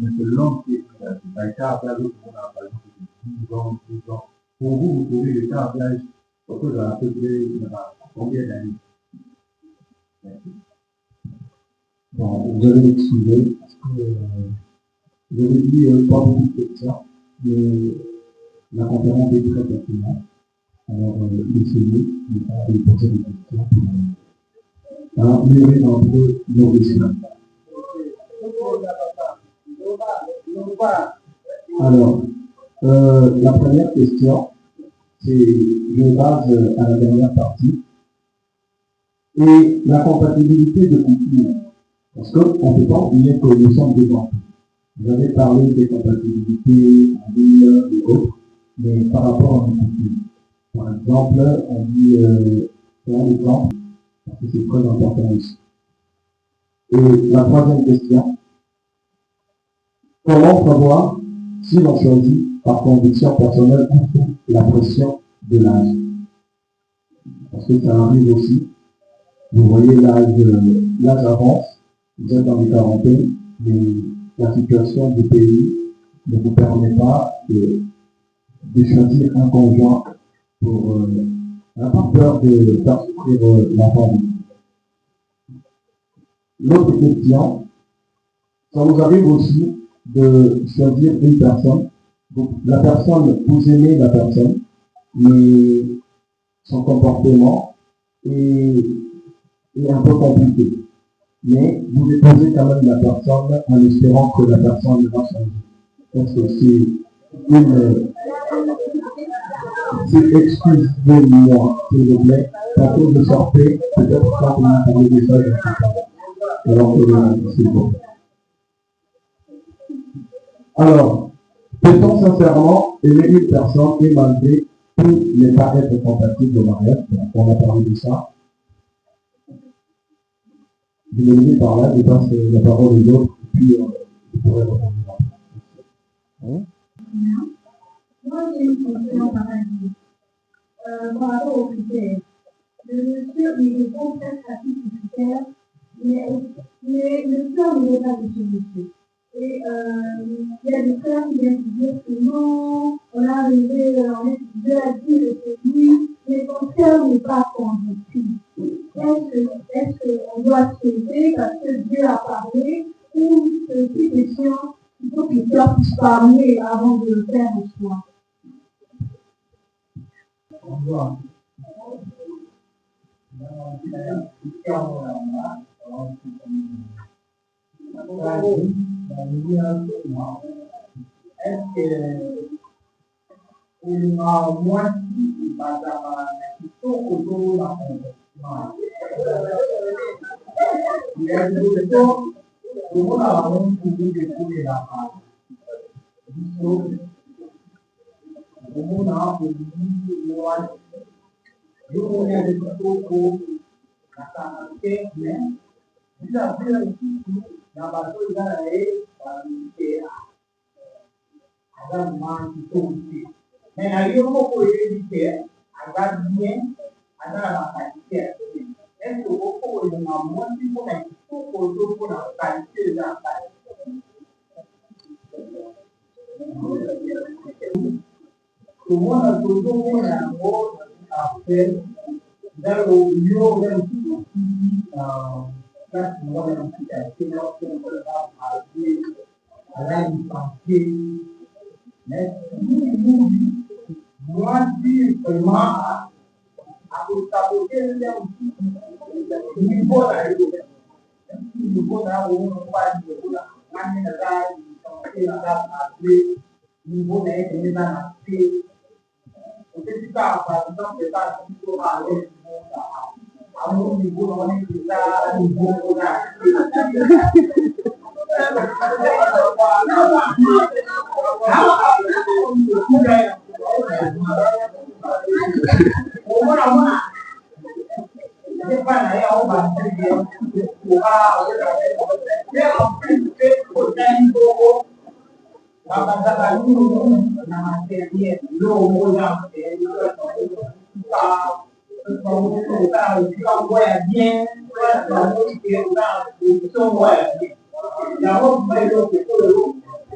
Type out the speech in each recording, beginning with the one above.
mais c'est l'homme qui est créatif. Les caractères, on a par exemple 10 ans, 12 ans. Pour vous, vous trouvez les caractères, parce que à peu près, combien d'années? Bon, vous allez m'excuser, parce que vous avez dit pas beaucoup de questions, mais la conférence est très pertinente. Alors, laissez-nous lui poser des questions pour améliorer un peu nos questions. Alors, la première question, je base à la dernière partie, et la compatibilité de culture. Parce qu'on ne peut pas oublier que nous sommes des enfants. Vous avez parlé des compatibilités en ville et autres, mais par rapport à nos cultures. Par exemple, on dit, c'est un exemple, parce que c'est très important aussi. Et la troisième question, comment savoir si l'on choisit par conviction personnelle ou sous la pression de l'âge? Parce que ça arrive aussi. Vous voyez l'âge avance, vous êtes dans les quarantaines, mais la situation du pays ne vous permet pas de choisir un conjoint pour par peur de faire souffrir l'enfant. L'autre question, ça vous arrive aussi de choisir une personne. Donc, la personne, vous aimez la personne, mais son comportement est un peu compliqué. Mais vous épousez quand même la personne en espérant que la personne va changer. Est-ce que excusez-moi, s'il vous plaît, parce que je sortais, peut-être quand on a parlé de ça, je ne sais pas. Alors, c'est bon. Alors, peut-on sincèrement aimer une personne et malgré tout ne pas être compatible au mariage? On a parlé de ça. Je me dis par là, je passe la parole aux autres, puis je pourrais répondre. Moi, j'ai une question pareille. Par rapport aux critères. Le monsieur, il répond très pratique aux critères, mais le cœur ne veut pas de ce monsieur. Et il y a des frères qui viennent dire que non, on a arrivé, Dieu a dit que c'est lui, mais ton cœur n'est pas convaincu. Est-ce qu'on doit souhaiter parce que Dieu a parlé, ou c'est une question, il faut que le cœur puisse parler avant de le faire en soi? Est-ce que moi, mais la vie pour éviter, à bien, à la qualité. Est-ce que vous pouvez moins pour la qualité de la comment on peut trouver un mot après dans le lieu même si là tu vois un petit assez là on peut parler à la pensée mais moi si vraiment à saboter le niveau là le niveau là où on va dire là on est là il y a niveau là il est là ketika bangsa kita itu harus kamu ibu orang kita ibu orang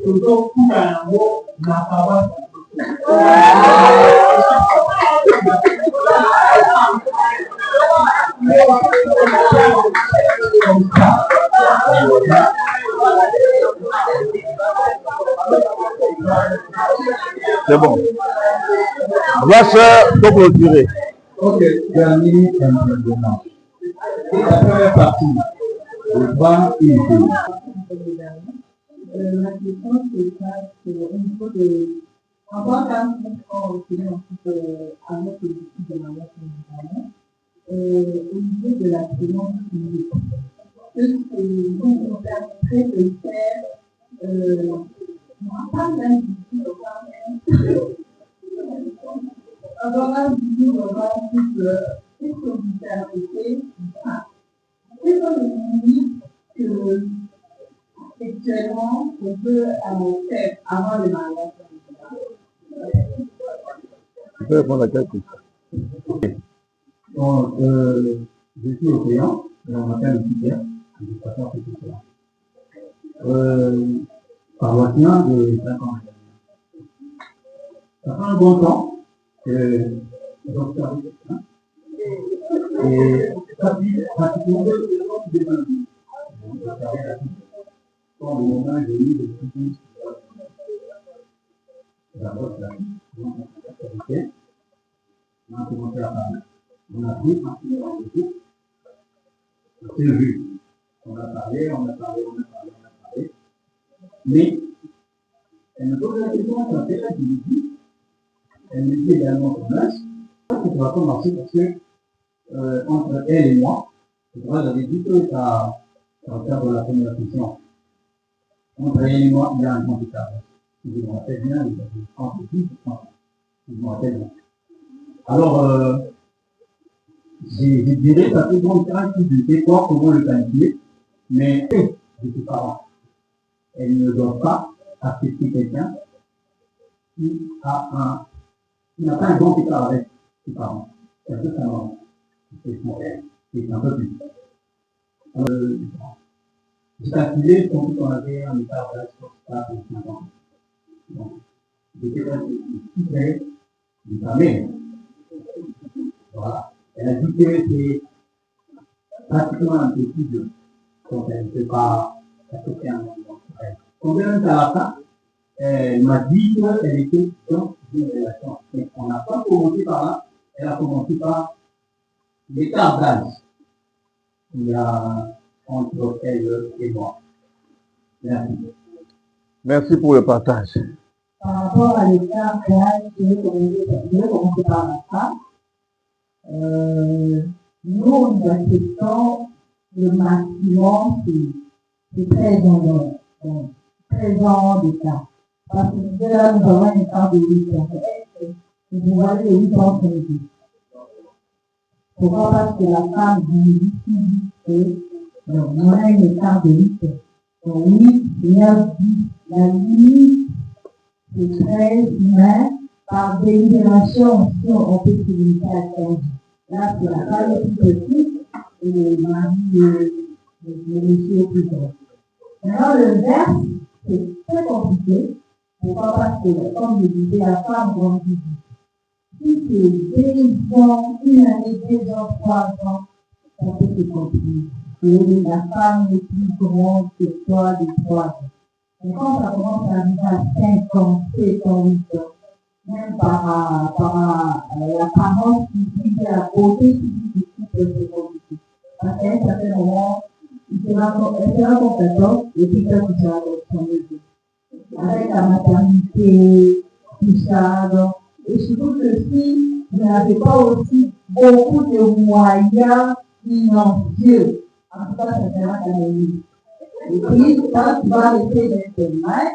toujours tout un mot dans sa voix. C'est bon. Voici pour clôturer. Ok, dernier intervenant. Et la première partie, le banc et La question, c'est ça, c'est au niveau de. En tant qu'enfant, aussi, à notre politique de manière générale, au niveau de la finance publique, ce qui nous permettrait de faire, pas même du tout, avoir un discours vraiment plus sécurité. C'est comme une limite que actuellement on peut faire avant le mariage. Je peux répondre à quelle question? Donc, je suis océan, et on m'appelle le Super, je ne sais pas faire ce que paroissien de 5 ans. Ça prend un bon temps, j'observe, hein, et ça dit pratiquement des indices. Quand le moment est venu de tout d'abord, on a commencé à parler. On a pris pratiquement le tout. On s'est vu. On a parlé. Mais elle me pose la question quand elle a dit, elle me dit également son âge. Ça va pas marcher parce que entre elle et moi, j'avais dit que ça va faire de la première question. Entre elle et moi, il y a un grand écart. Si je me rappelle bien, il y a 30 et 10%. Si je me rappelle bien. Alors, je dirais que ça peut prendre un qui ne sait pas comment le qualifier, mais je ne suis pas là. Elle ne doit pas accepter quelqu'un qui n'a pas un bon écart avec ses parents. C'est un peu ça, non? C'est un peu plus. J'ai calculé qu'on avait un écart d'âge sur 4 ou 5 ans. Donc, j'étais plus près de sa mère. Voilà. Elle a dit que c'est pratiquement un peu plus de. Donc, elle ne peut pas accepter un moment. Quand elle est à la fin, elle m'a dit qu'elle était dans une relation. Mais on n'a pas commencé par là. Elle a commencé par l'écart d'âge qu'il y a entre elle et moi. Merci. Merci pour le partage. Par rapport à l'écart d'âge, je vais commencer par la femme. Nous, nous acceptons le maximum, c'est 13 ans, donc 13 ans d'écart. Parce que là, nous avons un écart de 8 ans. Vous voyez les 8 ans, c'est dit. Pourquoi? Parce que la femme dit ici, donc on a un écart de 8 ans. Donc 8, 9, 10, la limite, c'est 13, mais par délibération, si on peut se limiter à 15. Là, c'est la femme est plus petite et le mari, le monsieur est plus grand. Maintenant, le verbe, c'est très compliqué. Pourquoi? Parce que, comme je disais, la femme grandit. Si c'est 2 ans, 1 année, 2 ans, 3 ans, ça peut se compliquer. Et la femme est plus grande que toi de 3 ans. Et quand ça commence à arriver à 5 ans, 7 ans, 8 ans, même par l'apparence physique et la beauté physique du couple, c'est compliqué. Parce qu'à un certain moment, elle sera compétente et puis toi, tu seras dans son métier. Avec la maternité, tout ça. Donc, et surtout que si vous n'avez pas aussi beaucoup de moyens financiers, en tout cas, ça sera ta vie. Et puis, quand tu vas laisser l'internet,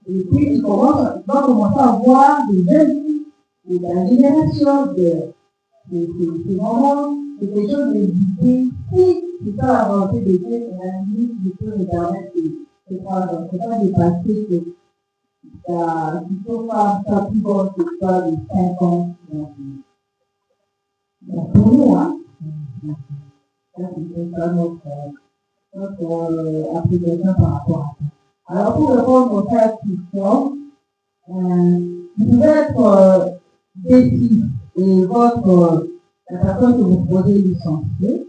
et puis tu vas commencer à voir des jeunes filles de la génération de ces moments, c'est quelque chose de difficile. Si tu peux avancer des jeunes, et à la limite, tu peux me permettre de faire, donc c'est pas dépasser que il faut faire ça plus grand que ça de 5 ans. Donc pour nous, hein, ça c'est ça notre application par rapport à ça. Alors, pour répondre à cette question, vous pouvez être décis et la personne que vous posez licenciée,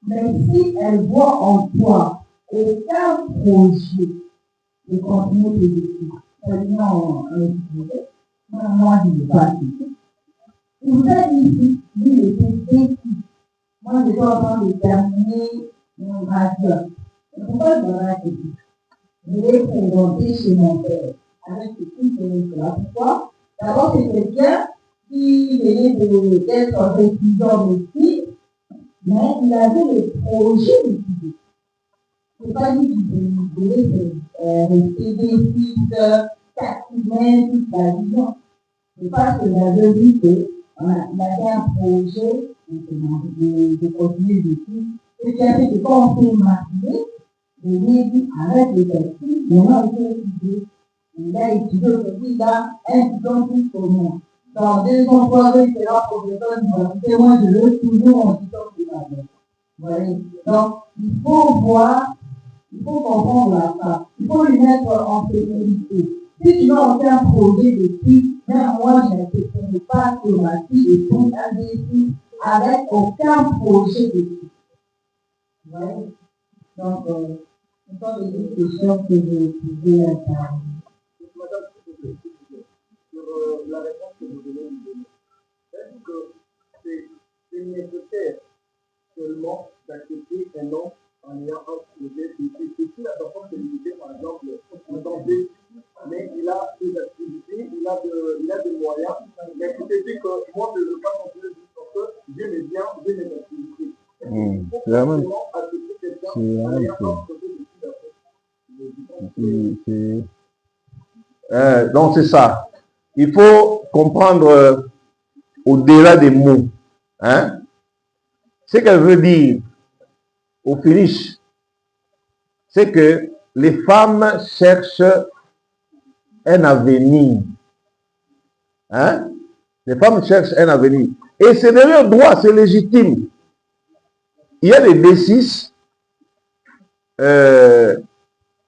mais si elle voit en toi aucun projet de continuer tes études, c'est-à-dire en étudiant, moi je ne veux pas quitter. Vous êtes ici, lui il était décis. Moi j'étais en train de terminer mon master. Pourquoi je m'en ai été? Je l'ai présenté chez mon père avec ce type là. Pourquoi? D'abord, c'est quelqu'un qui venait d'être étudiant de médecine, mais il avait le projet d'étudier. Ce n'est pas lui qui devait rester décis, 4 semaines, toute la vie. Non. C'est parce que j'avais dit qu'il avait un projet de continuer les études. Ce qui a fait que quand on s'est marié, je lui ai dit arrête les calculs, maintenant il faut étudier. Il a étudié aujourd'hui, il a un diplôme plus que moi. Dans 2 ans, 3 ans, il sera professeur d'université, moi je veux toujours mon diplôme de ma mère. Vous voyez? Donc, il faut voir, il faut comprendre la femme, il faut lui mettre en sécurité. Si tu n'as aucun projet d'études, même moi je n'accepterai pas que ma fille épouse un défi avec aucun projet d'études. Vous voyez? Donc, ce sont des questions que je pouvais intervenir. Madame, s'il vous plaît, sur la réponse que vous venez de donner, est-ce que c'est nécessaire seulement d'accepter un nom en ayant un projet? C'est si la personne se limite, par exemple, en tant que mais il a des activités, il a des moyens, mais c'est dit que moi je ne veux pas continuer juste parce que j'ai mes biens, j'ai mes activités. C'est la même chose. Donc c'est ça. Il faut comprendre au-delà des mots. Hein? Ce qu'elle veut dire au finish, c'est que les femmes cherchent un avenir. Hein? Les femmes cherchent un avenir. Et c'est de leur droit, c'est légitime. Il y a des D6.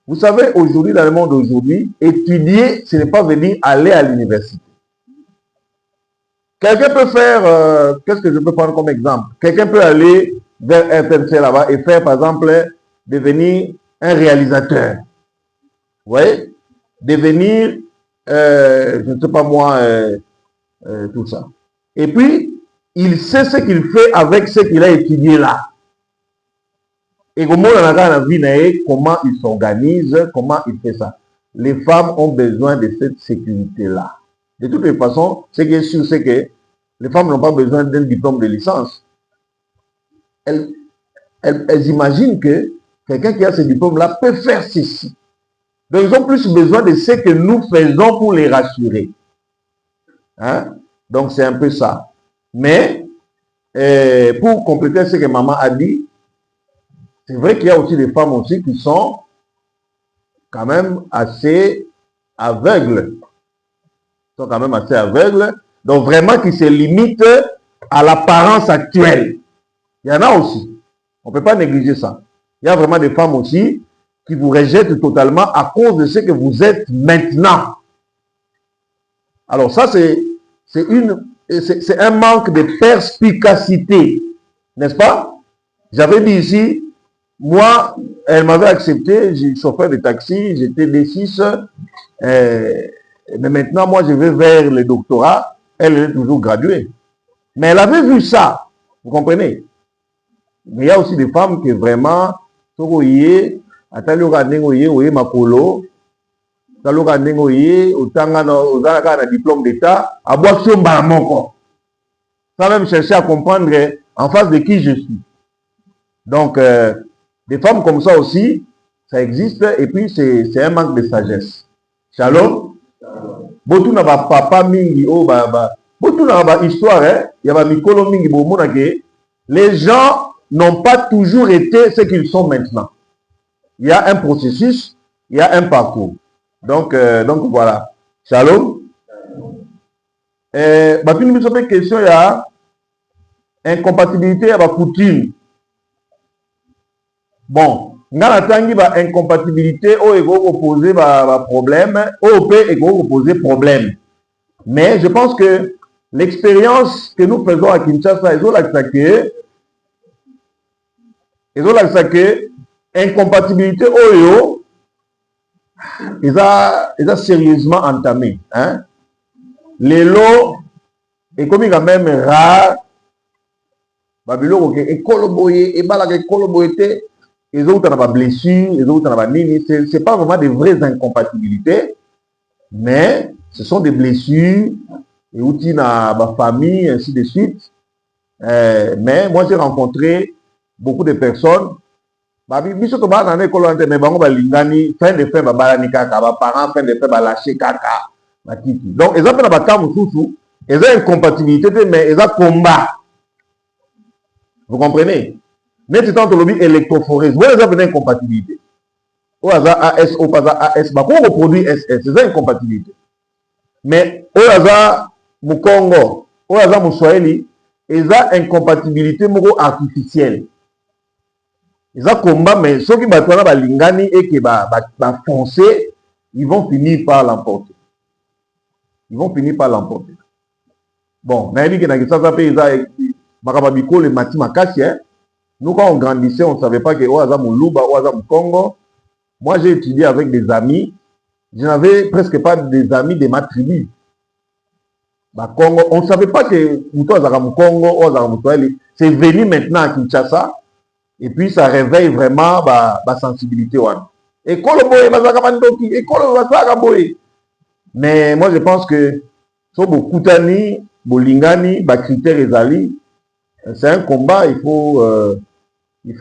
Vous savez, aujourd'hui, dans le monde d'aujourd'hui, étudier, ce n'est pas venir aller à l'université. Quelqu'un peut faire, qu'est-ce que je peux prendre comme exemple? Quelqu'un peut aller vers FMC là-bas et faire, par exemple, devenir un réalisateur. Vous voyez? Devenir, je ne sais pas moi, tout ça. Et puis, il sait ce qu'il fait avec ce qu'il a étudié là. Et comment comment il s'organise, comment il fait ça. Les femmes ont besoin de cette sécurité-là. De toutes les façons, ce qui est sûr, c'est que les femmes n'ont pas besoin d'un diplôme de licence. Elles imaginent que quelqu'un qui a ce diplôme-là peut faire ceci. Donc, ils ont plus besoin de ce que nous faisons pour les rassurer. Hein? Donc, c'est un peu ça. Mais, pour compléter ce que maman a dit, c'est vrai qu'il y a aussi des femmes aussi qui sont quand même assez aveugles. Sont quand même assez aveugles. Donc vraiment qui se limitent à l'apparence actuelle. Il y en a aussi. On ne peut pas négliger ça. Il y a vraiment des femmes aussi qui vous rejettent totalement à cause de ce que vous êtes maintenant. Alors ça, c'est un manque de perspicacité. N'est-ce pas? J'avais dit ici, moi, elle m'avait accepté, j'ai chauffeur de taxi, j'étais D6, mais maintenant, moi, je vais vers le doctorat, elle est toujours graduée. Mais elle avait vu ça, vous comprenez? Mais il y a aussi des femmes qui vraiment, diplôme d'État, sans même chercher à comprendre en face de qui je suis. Donc, des femmes comme ça aussi, ça existe, et puis c'est un manque de sagesse. Shalom. Botu na ba papa mingi o botu na ba histoire il y a ba mikolo mingi bo mona ke les gens n'ont pas toujours été ce qu'ils sont maintenant. Il y a un processus, il y a un parcours. Donc voilà. Shalom. Puis nous avons une question, il y a incompatibilité à la coutume. Bon, nga natangi ba incompatibilité oyo ekoposer ba problème oyo mpe ekoposer problème. Mais je pense que l'expérience que nous faisons à Kinshasa ezolakisa que incompatibilité oyo eza sérieusement entamé, hein? Lelo ekomi quand même rare babiloko ke ekolo boye ebalaka ekolo boye te ezouta na ba blessure ezouta na ba nini, c'est pas vraiment des vraies incompatibilités, mais ce sont des blessures et na ba famille ainsi de suite. Mais moi j'ai rencontré beaucoup de personnes biso to bana na ekolo ante mais bango balingani fin de fin babalani kaka ba parents fin de fin balaché kaka matiki. Donc eza pe na ba cas mosusu eza incompatibilité te mais eza combat. Vous comprenez? Mais c'est tant que lobby électrophorèse, vous avez une incompatibilité. Ou à AS, ou pas AS, bah comment on produit SS, c'est une incompatibilité. Mais ou à Mukongo, ou à Moussoeli, ils ont incompatibilité artificielle. Ils ont combat, mais ceux qui battent la lingani et qui va foncer, ils vont finir par l'emporter. Ils vont finir par l'emporter. Bon, Naïli qui n'a que ça s'appelle Makababiko, le Mati Makasi, hein. Nous, quand on grandissait, on ne savait pas que Oaza Moulouba, Oaza Moukongo. Moi, j'ai étudié avec des amis. Je n'avais presque pas des amis de ma tribu. Congo, on ne savait pas que Oaza Moukongo, Oaza Moutoali, c'est venu maintenant à Kinshasa. Et puis, ça réveille vraiment ma sensibilité. Mais moi, je pense que Kutani, Bolingani, critères Ezali, c'est un combat, il faut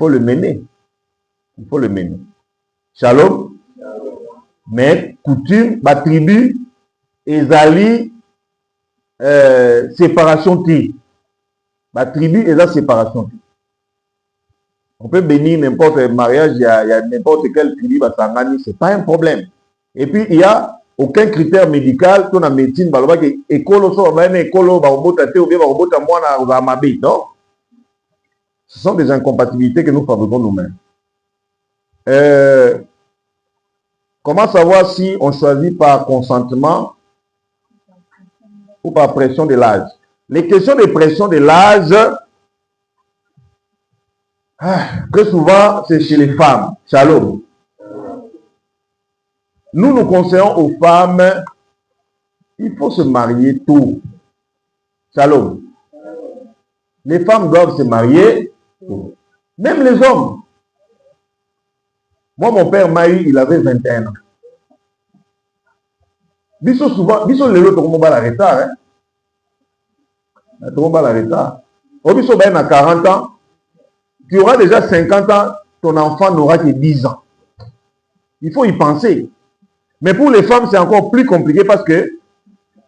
le mener. Il faut le mener. Shalom. Mais coutume, ma tribu, ezali, séparation ti. Ma tribu, est la séparation ti. On peut bénir n'importe quel mariage, il y a n'importe quelle tribu, c'est pas un problème. Et puis, il n'y a aucun critère médical, ton médecine, écolo, écolo, non? Ce sont des incompatibilités que nous fabriquons nous-mêmes. Comment savoir si on choisit par consentement ou par pression de l'âge? Les questions de pression de l'âge, très souvent, c'est chez les femmes. Shalom. Nous conseillons aux femmes, il faut se marier tôt. Shalom. Les femmes doivent se marier. Même les hommes. Moi, mon père m'a eu, il avait 21 ans. Biso souvent, biso lelo to komba la retard, hein. To komba la retard. Au biso ben à 40 ans, tu auras déjà 50 ans, ton enfant n'aura que 10 ans. Il faut y penser. Mais pour les femmes, c'est encore plus compliqué parce que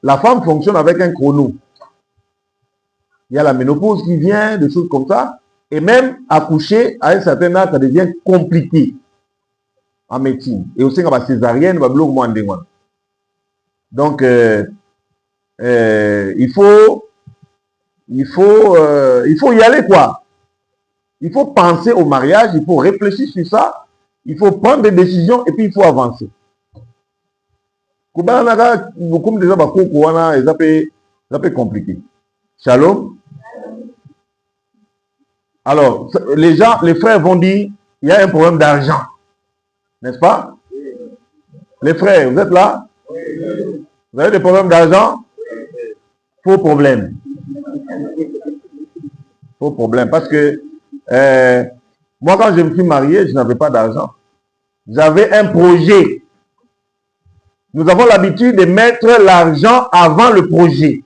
la femme fonctionne avec un chrono. Il y a la ménopause qui vient, des choses comme ça. Et même accoucher à un certain âge, ça devient compliqué en médecine. Et aussi, quand on va césarienne, on va moins. Donc, il faut y aller, quoi. Il faut penser au mariage, il faut réfléchir sur ça, il faut prendre des décisions et puis il faut avancer. Comme déjà, c'est compliqué. Shalom. Alors, les gens, les frères vont dire, il y a un problème d'argent. N'est-ce pas? Les frères, vous êtes là? Vous avez des problèmes d'argent? Faux problème. Faux problème. Parce que moi, quand je me suis marié, je n'avais pas d'argent. J'avais un projet. Nous avons l'habitude de mettre l'argent avant le projet.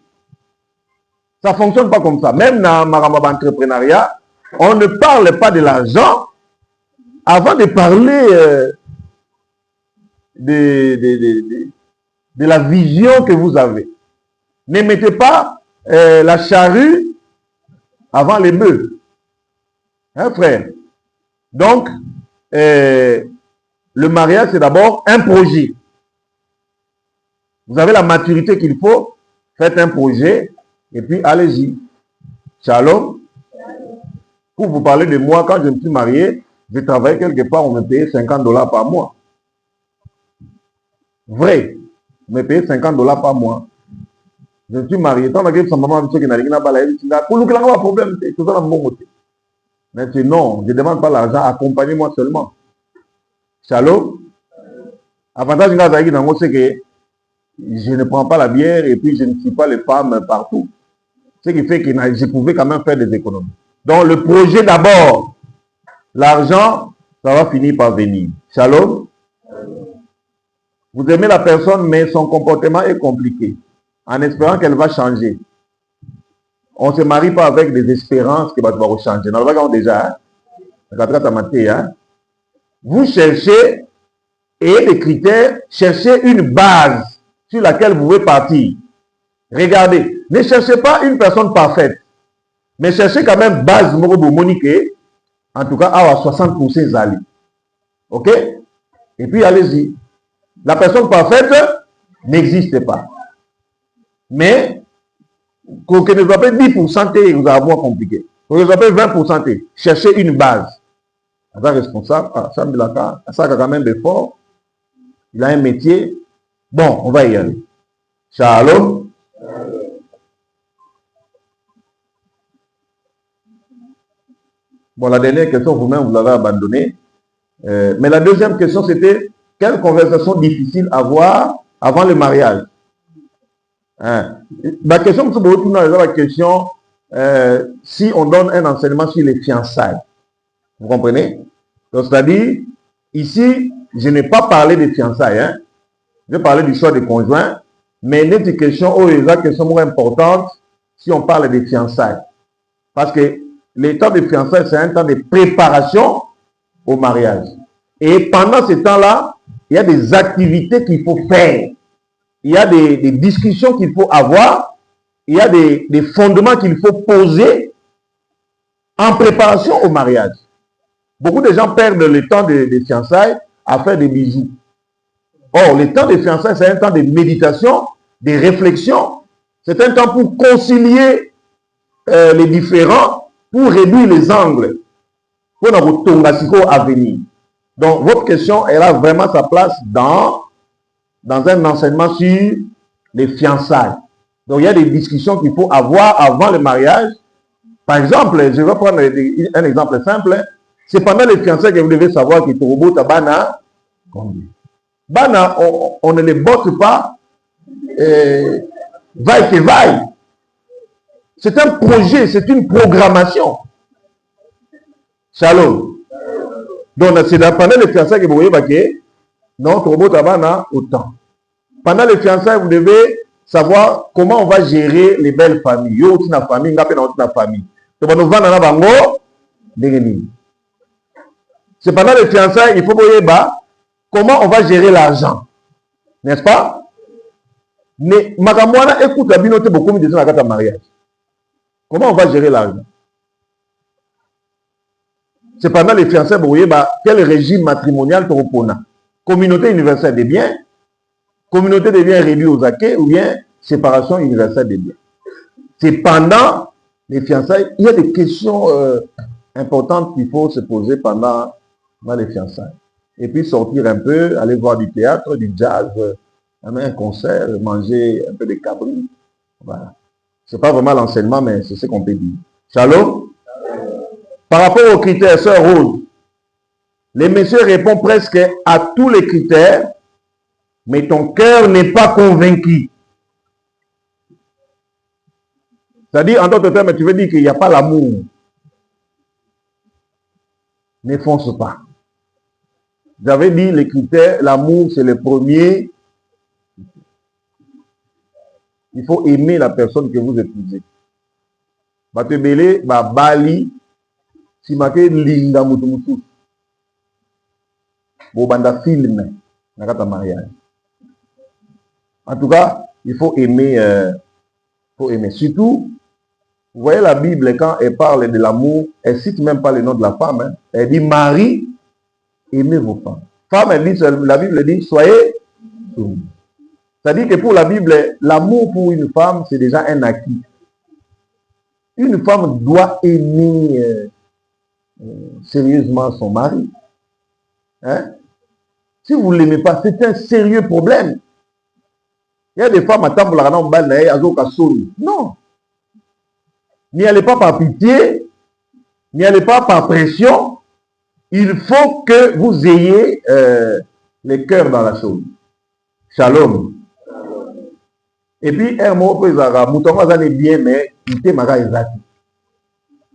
Ça ne fonctionne pas comme ça. Même dans Maramaba entrepreneuriat, on ne parle pas de l'argent avant de parler de la vision que vous avez. Ne mettez pas la charrue avant les bœufs. Hein, frère? Donc, le mariage, c'est d'abord un projet. Vous avez la maturité qu'il faut, faites un projet, et puis allez-y. Shalom. Pour vous parler de moi, quand je me suis marié, Je travaille quelque part, on me payait $50 par mois. Vrai. On me payait $50 par mois. Je suis marié. Tant que sa maman dit que n'a pas la pour nous, il n'y a pas de problème. Tout ça, bon côté. Mais non, je ne demande pas l'argent. Accompagnez-moi seulement. Shalom. Avantage, c'est que je ne prends pas la bière et puis je ne suis pas les femmes partout. Ce qui fait que je pouvais quand même faire des économies. Donc, le projet d'abord, l'argent, ça va finir par venir. Shalom. Vous aimez la personne, mais son comportement est compliqué. En espérant qu'elle va changer. On ne se marie pas avec des espérances qu'elle va changer. Nous l'avons déjà. Vous cherchez, et les critères, cherchez une base sur laquelle vous pouvez partir. Regardez, ne cherchez pas une personne parfaite, mais cherchez quand même base Monique, en tout cas à 60% Zali. Ok? Et puis allez-y. La personne parfaite n'existe pas. Mais, qu'on ne soit pas 10%, vous allez avoir compliqué. Qu'on ne soit pas 20%, cherchez une base. Un responsable, ça a quand même des forts. Il a un métier. Bon, on va y aller. Shalom. Bon, la dernière question, vous-même, vous l'avez abandonnée. Mais la deuxième question, c'était quelle conversation difficile à avoir avant le mariage? Ma question, c'est la question si on donne un enseignement sur les fiançailles. Vous comprenez? Donc, c'est-à-dire, ici, je n'ai pas parlé des fiançailles. Hein? Je vais parler du choix des conjoints. Mais il y a une question, question importante si on parle des fiançailles. Parce que le temps de fiançailles, c'est un temps de préparation au mariage. Et pendant ce temps-là, il y a des activités qu'il faut faire. Il y a des discussions qu'il faut avoir. Il y a des fondements qu'il faut poser en préparation au mariage. Beaucoup de gens perdent le temps des fiançailles à faire des bijoux. Or, le temps des fiançailles, c'est un temps de méditation, de réflexion. C'est un temps pour concilier les différents, pour réduire les angles, pour notre tongasiko à venir. Donc, votre question, elle a vraiment sa place dans un enseignement sur les fiançailles. Donc, il y a des discussions qu'il faut avoir avant le mariage. Par exemple, je vais prendre un exemple simple. C'est pendant les fiançailles que vous devez savoir que Torobo Tabana, Bana, on ne les botte pas vaille que vaille. C'est un projet, c'est une programmation. Shalom. Donc, c'est pendant les fiançailles que vous voyez que non, Torobo Tabana, autant. Pendant les fiançailles, vous devez savoir comment on va gérer les belles familles. Yo, tu na famille, nga pe na famille. Donc, nous vendons na bango, c'est pendant les fiançailles, il faut voir comment on va gérer l'argent. N'est-ce pas? Mais Magamwana écoute la binote beaucoup de dans la mariage. Comment on va gérer l'argent? C'est pendant les fiançailles, vous voyez, quel régime matrimonial tu repona? Communauté universelle des biens, communauté des biens réduits aux acquis ou bien séparation universelle des biens. C'est pendant les fiançailles, il y a des questions importantes qu'il faut se poser pendant les fiançailles. Et puis sortir un peu, aller voir du théâtre, du jazz, un concert, manger un peu de cabri. Voilà. Ce n'est pas vraiment l'enseignement, mais c'est ce qu'on peut dire. Shalom. Par rapport aux critères, sœur Rose, les messieurs répondent presque à tous les critères, mais ton cœur n'est pas convaincu. C'est-à-dire, en d'autres termes, tu veux dire qu'il n'y a pas l'amour. Ne fonce pas. J'avais dit les critères, l'amour c'est le premier. Il faut aimer la personne que vous épousez. Batebele, bali, si marqué linda mutumutu. Bobanda film, nakata mariage. En tout cas, il faut aimer, Surtout, vous voyez la Bible, quand elle parle de l'amour, elle ne cite même pas le nom de la femme. Hein. Elle dit Marie, aimez vos femmes. Femme, la Bible dit soyez soumis. C'est-à-dire que pour la Bible, l'amour pour une femme, c'est déjà un acquis. Une femme doit aimer sérieusement son mari. Hein? Si vous ne l'aimez pas, c'est un sérieux problème. Il y a des femmes à temps pour la non. N'y allez pas par pitié, n'y allez pas par pression. Il faut que vous ayez les cœurs dans la chose. Shalom. Et puis, un mot, mouton, ça n'est bien, mais il était magaïsati.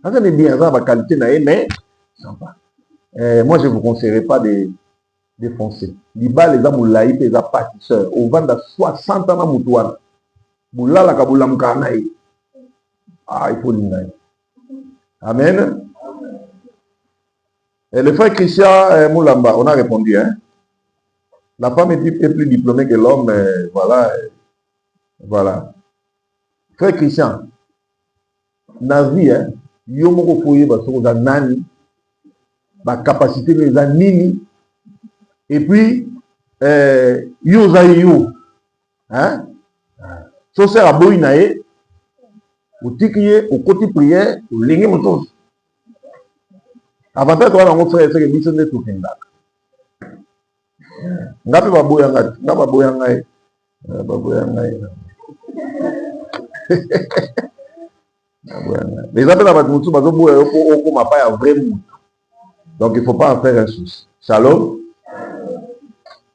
Ça n'est bien, ça va qualité, mais moi, je ne vous conseillerais pas de défoncer. Les balles, les amoulaïs, les apatisseurs, au vent de 60 ans à moutouana. Boulala kaboulam kanaï. Ah, il faut l'ingénier. Amen. Et le frère Christian Moulamba, on a répondu, hein. La femme est plus diplômée que l'homme, voilà. Voilà. Frère Christian, Nazi, hein, yomoko foye basokoza nani, ba capacité les nini, et puis yoza yo, hein, so sert à boinae, au tikiye, au côté prière, au lingue motos. Avantage toi dans mon frère, c'est que mission de tout findak. Ngapi baboyanga, ngaba boyanga, baboyanga. Les appels à Batmoutou, donc il ne faut pas en faire un souci. Shalom.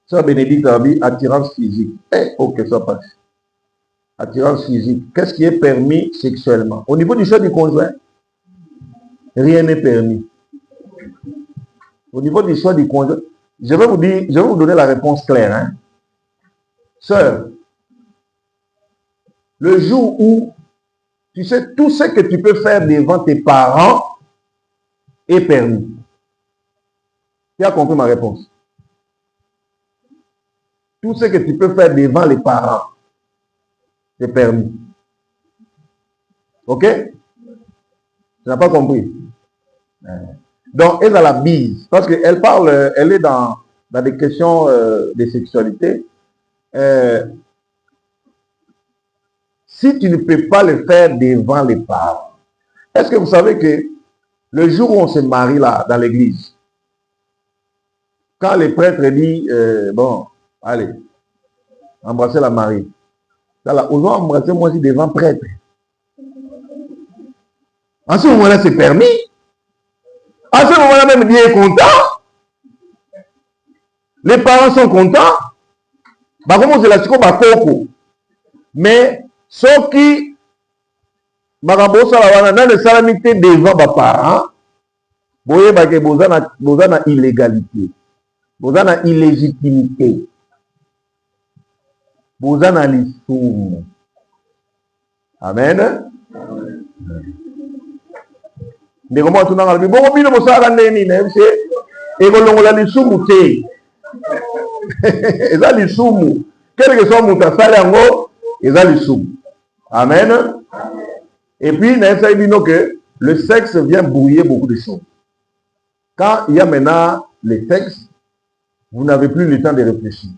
Sœur Bénédicte a dit attirance physique. Ok, ça passe. Attirance physique. Qu'est-ce qui est permis sexuellement? Au niveau du choix du conjoint, rien n'est permis. Au niveau du choix du conjoint, je vais vous donner la réponse claire. Hein? Sœur, le jour où tu sais tout ce que tu peux faire devant tes parents est permis. Tu as compris ma réponse? Tout ce que tu peux faire devant les parents est permis. Ok? Tu n'as pas compris? Donc, elle a la bise. Parce qu'elle parle, elle est dans des questions de sexualité. Si tu ne peux pas le faire devant les parents, est-ce que vous savez que le jour où on se marie là, dans l'église, quand le prêtre dit, bon, allez, embrassez la mariée, on va embrasser moi aussi devant prêtre. En ce moment-là, c'est permis. En ce moment-là, même Dieu est content. Les parents sont contents. Bah, comment c'est la chico, bah, coco. Mais, ce qui dans les salamités devant les parents, vous voyez que vous avez une illégalité, vous avez une illégitimité, vous avez un l'issoum. Amen. Mais comment tu n'as pas dit, bon, on va faire l'issoum. Et ça, l'issoum. Quel que soit mon travail, et ça, l'issoum. Amen. Et puis, que le sexe vient brouiller beaucoup de choses. Quand il y a maintenant le sexe, vous n'avez plus le temps de réfléchir.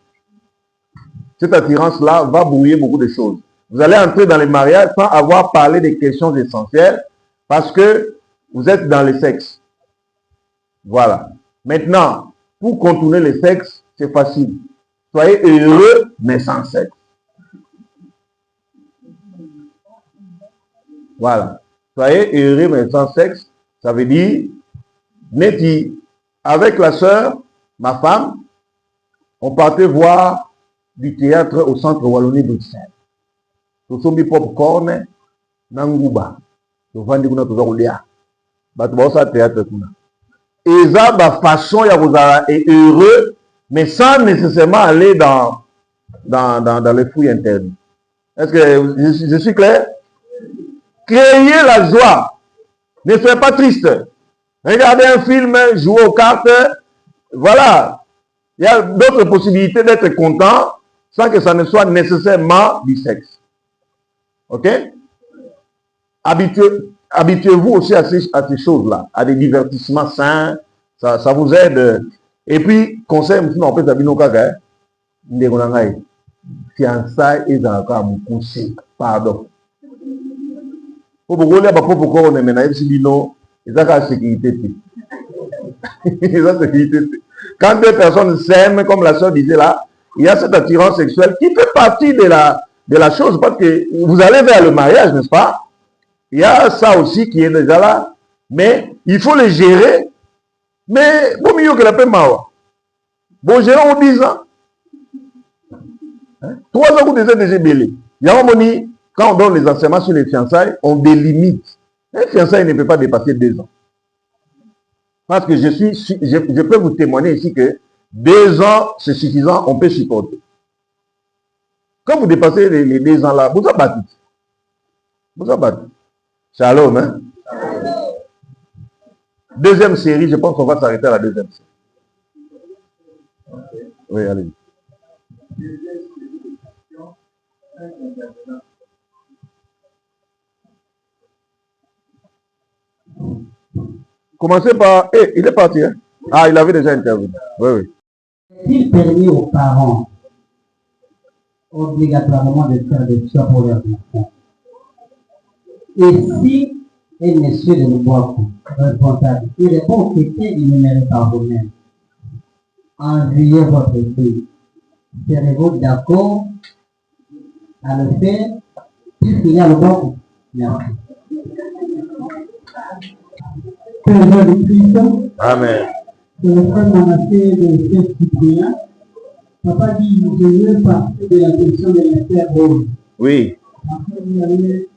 Cette attirance-là va brouiller beaucoup de choses. Vous allez entrer dans les mariages sans avoir parlé des questions essentielles parce que vous êtes dans le sexe. Voilà. Maintenant, pour contourner le sexe, c'est facile. Soyez heureux, mais sans sexe. Voilà. Soyez heureux, mais sans sexe, ça veut dire, Neti, avec la sœur, ma femme, on partait voir du théâtre au centre Wallonie-Bruxelles. Nous sommes popcorn, Nangouba. Nous vendons kuna tuzakulia. Batu ba théâtre kuna. Et ça, ma façon, ya vous est heureux, mais sans nécessairement aller dans les fouilles internes. Est-ce que je suis clair? Créez la joie. Ne soyez pas triste. Regardez un film, jouez aux cartes. Voilà. Il y a d'autres possibilités d'être content sans que ça ne soit nécessairement du sexe. Ok? Habituez-vous aussi à ces choses-là, à des divertissements sains. Ça vous aide. Et puis, conseil, on peut s'habiller au caca. Fiançailles et encore mon conseil. Pardon. Pour vous voulez pas pour qu'on ait maintenant si bino, ils ont la sécurité. Ça, quand deux personnes s'aiment, comme la soeur disait là, il y a cette attirance sexuelle qui fait partie de la chose, parce que vous allez vers le mariage, n'est-ce pas? Il y a ça aussi qui est déjà là, mais il faut le gérer. Mais bon, mieux que la paix mawa. Bon, gérons 10 ans. 3 ans, vous déjà belé. Il y a un moment, quand on donne les enseignements sur les fiançailles, on délimite. Un fiançailles ne peut pas dépasser 2 ans. Parce que je peux vous témoigner ici que 2 ans, c'est suffisant, on peut supporter. Quand vous dépassez les 2 ans là, vous abattez. Vous abattez. Shalom, hein? Deuxième série, je pense qu'on va s'arrêter à la deuxième série. Oui, allez. Commencez par... il est parti, hein? Ah, il avait déjà intervenu. Oui, oui. Est-il permis aux parents obligatoirement de faire des choix pour leurs enfants? Et si un monsieur de Bois responsable, il répond aux questions énumérées par vous-même, enviez votre fille, serez-vous d'accord à le faire puisqu'il y a le bon? Merci. Père de Christ, Amen. c'est le frère Manassé de Saint-Cyprien. Papa dit, je veux partir de la question de l'affaire Rose. Oui. Après, vous avez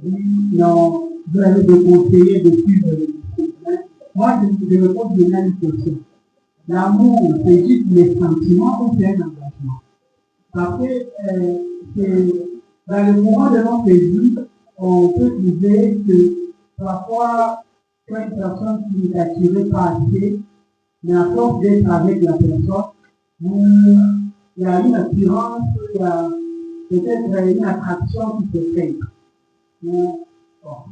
dit, non, vous avez déconseillé de suivre le discours. Moi, je me pose une même question. L'amour, c'est juste les sentiments ou c'est un engagement? Parce que dans le moment de notre vie, on peut trouver que parfois, quand une personne qui est attirée par assez, mais à force d'être avec la personne, il y a une attirance, il y a peut-être une attraction qui se crée. Bon,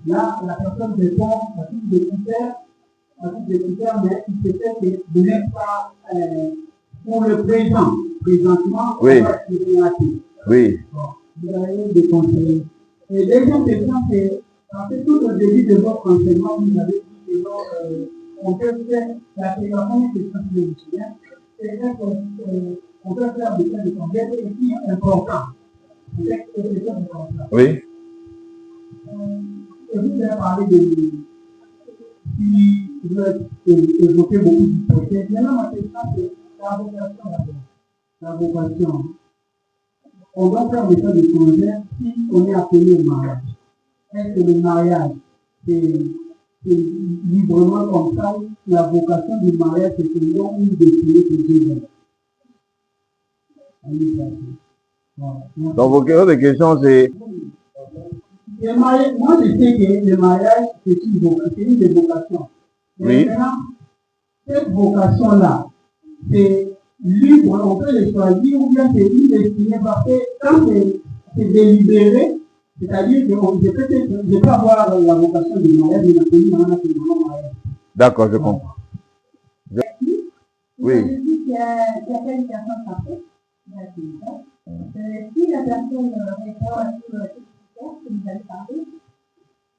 là, la personne répond à toutes les critères, mais il se fait que vous n'êtes pas pour le présentement, Oui. on va se rater. Oui. Bon, vous avez des conseils. Et deuxième question, c'est, en fait, tout au début de votre enseignement, vous avez dit que on peut faire la première question que je me souviens, c'est qu'on peut faire des choses de conduite et puis important. C'est quelque chose d'important. Oui. Et vous avez parlé de si vous avez évoqué beaucoup d'hypothèses. Maintenant, ma question, c'est la vocation d'abord. La vocation. On doit faire des choses de conduite si on est appelé au mariage. Est-ce que le mariage, c'est librement comme ça, la vocation du mariage, c'est une don ou destinée que Dieu donne? Donc, vos questions, c'est... Moi, je sais que le mariage, c'est une des vocations. Oui. Maintenant, cette vocation-là, c'est libre, on peut le choisir, ou bien c'est une destinée, parce que quand c'est délibéré, c'est-à-dire que je peux avoir la vocation du mariage, mais la commune dans le mariage. D'accord, je comprends. Oui. Je dis qu'il y a une personne parfaite. Si la personne répond à tous les critères que vous avez parlé,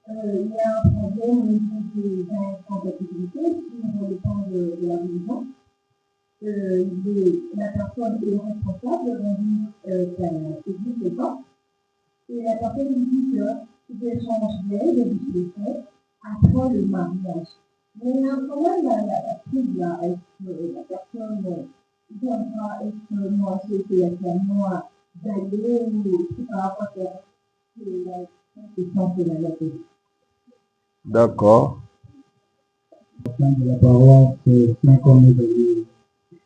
il y a un problème au niveau des incompatibilités, si on dépend de la religion. La personne est responsable de sa église et pas. Et la personne lui dit qu'il changerait de discussion après le mariage. Mais il y a quand même la prise là, est-ce que la personne viendra, est-ce que moi c'est à moi d'aller ou c'est par rapport à la question de la vérité. D'accord. De la paroisse Saint-Comé.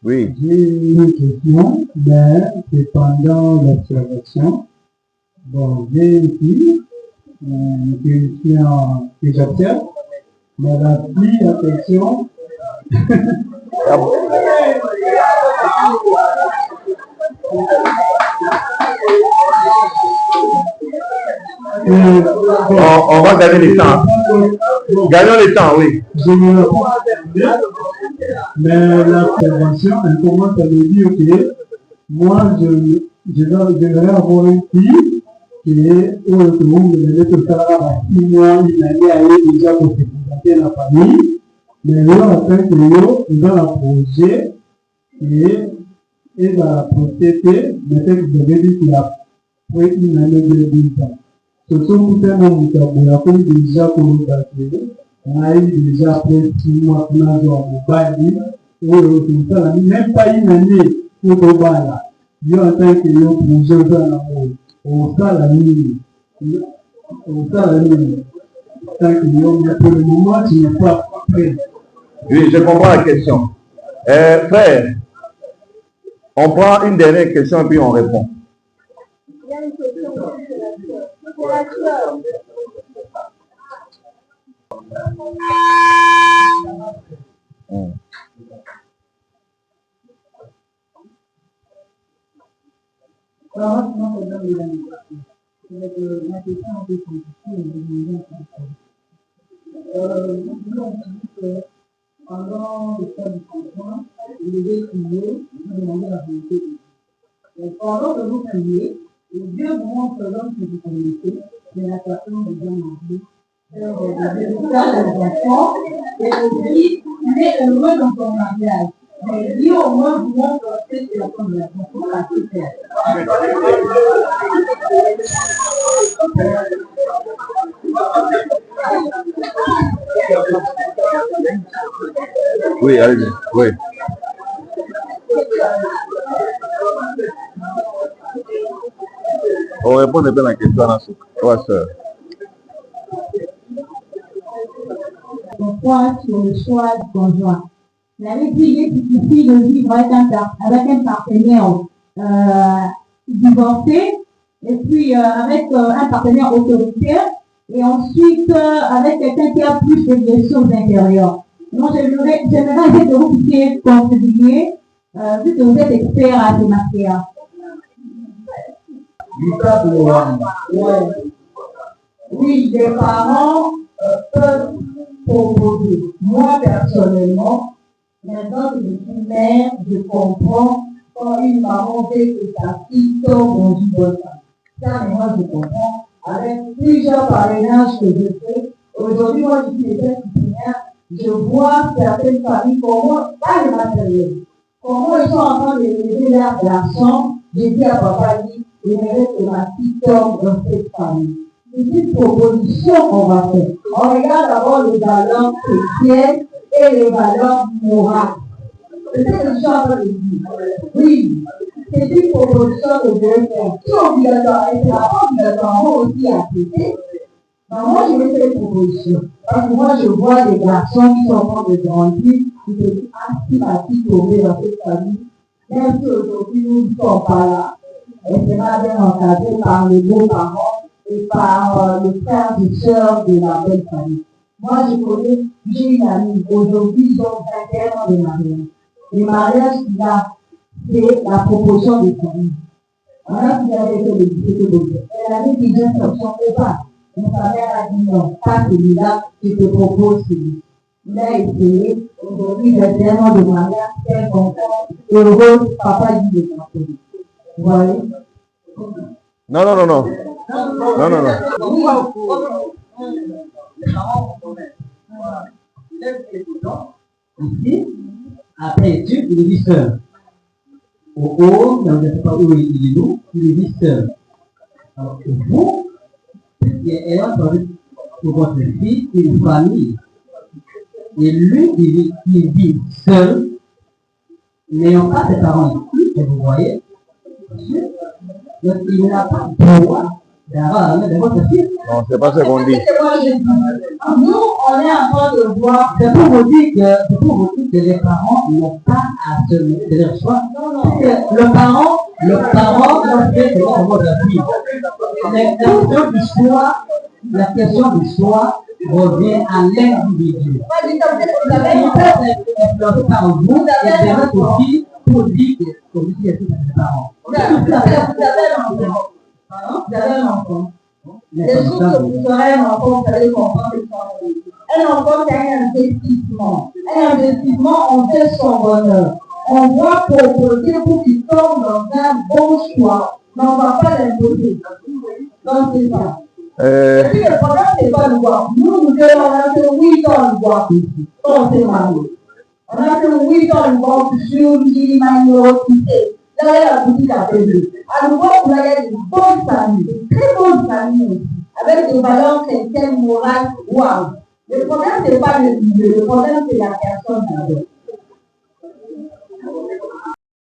Oui. J'ai une question, mais c'est pendant l'observation. Bon, j'ai une fille que j'observe, mais la fille, attention. On va gagner le temps. Gagnons le temps, oui. Je me réponds, mais la prévention, elle commence à me dire que moi, je vais avoir une fille qui est où tout le monde me dit que ça va 6 mois, il allait aller déjà pour se présenter à la famille. Mais là, en tant que yo, dans le projet, et dans la procédure, mais vous avez dit qu'il a pris une année de 10 ans. Ce sont tout un homme qui a appris déjà pour nous battre. On a eu déjà après 6 mois qu'on a joué à Mobali, même pas une année pour Mobala. Yo, en tant que yo, projet dans l'amour, on sait la nuit. On sait la nuit. Tant que yo, mais pour le moment, tu n'es pas prêt. Oui, je comprends la question. Frère, on prend une dernière question et puis on répond. Il y a une question aussi de la sœur. C'est la sœur. Alors, moi, je donne la question un peu compliquée et de nous, on dit que pendant le temps du conjoint, il devait prier, il demandait la volonté de Dieu. Donc, pendant que vous priez, Dieu vous montre l'homme que vous connaissez, mais la personne de bien mariée, faire des enfants, et aussi, il est heureux dans son mariage. Mais Dieu au moins vous montre que c'est la femme de la personne à tout faire. Oui, allez-y. Oui. On répond bien à la question à la sœur. Pourquoi sur le choix du conjoint? Il avait dit qu'il est difficile de vivre avec un partenaire divorcé, et puis avec un partenaire autoritaire, et ensuite avec quelqu'un qui a plus de gestion intérieure. Donc j'aimerais que vous puissiez contribuer, vu que vous êtes expert à ces matières. Oui, les parents peuvent proposer. Moi, personnellement, maintenant que je suis mère, je comprends quand une maman veut que sa fille tombe dans une bonne famille. Ça, mais moi, je comprends. Avec plusieurs parrainages que je fais, aujourd'hui, moi, je suis disciplinaire, je vois certaines familles, comment, pas le matériel, comment ils sont en train de lever leurs garçons. J'ai dit à papa, j'aimerais que ma fille tombe dans cette famille. C'est une proposition qu'on va faire. On regarde d'abord les valeurs chrétiennes et les valeurs morales. C'est ce que je suis en train de dire. Oui, c'est une proposition que je vais faire. C'est obligatoire, et c'est pas obligatoirement aussi accepté. Mais moi, je vais faire une proposition. Parce que moi, je vois des garçons qui sont en train de grandir, qui se disent, ah, si ma fille tombait dans cette famille, même si aujourd'hui nous ne sommes pas là, elle sera bien encadrée par les beaux-parents et par le frère et sœur de la belle famille. Moi, j'ai une amie, aujourd'hui, ils ont 21 ans de mariage. Le mariage qu'il a, c'est la proposition des familles. On a fait avec le lycée. Elle avait dit, je ne sais pas. Mais sa mère a dit non, pas celui-là, je te propose celui. Il a essayé, aujourd'hui, 21 ans de mariage, très content, heureux, papa dit de s'en. Vous voyez? Non. Non. Ici, après Dieu, il est dit seul. Au haut, on ne sait pas où il est où, il est dit seul. Alors que vous, elle a parlé pour votre fille une famille. Et lui, il vit seul, n'ayant pas ses parents ici, et vous voyez, donc il n'a pas le droit d'avoir la main de votre fille. Non, c'est pas ce qu'on dit. Nous, on est en train de voir, c'est pour vous dire que les parents n'ont pas à se mettre de leur choix. Le parent doit faire de votre fille. La question du choix revient à l'individu. Il peut être influencé par vous et permettre aussi pour dire que vous êtes tous les parents. Vous avez un enfant. Le jour que vous aurez un enfant, vous allez comprendre le temps. Un enfant, c'est un investissement. Un investissement, on fait son bonheur. On doit proposer pour qu'il tombe dans un bon choix. Mais on ne va pas l'imposer. Donc c'est ça. Et puis le problème, c'est pas le boire. Nous, on a fait 8 ans de boire. On s'est mariés. On a fait 8 ans de boire sur l'humanité. Là, il y a la boutique à Pédé. À nouveau, il y a une bonne famille, une très bonne famille aussi, avec des valeurs chrétiennes, morales, waouh. Le problème, c'est pas le problème, c'est la personne d'abord.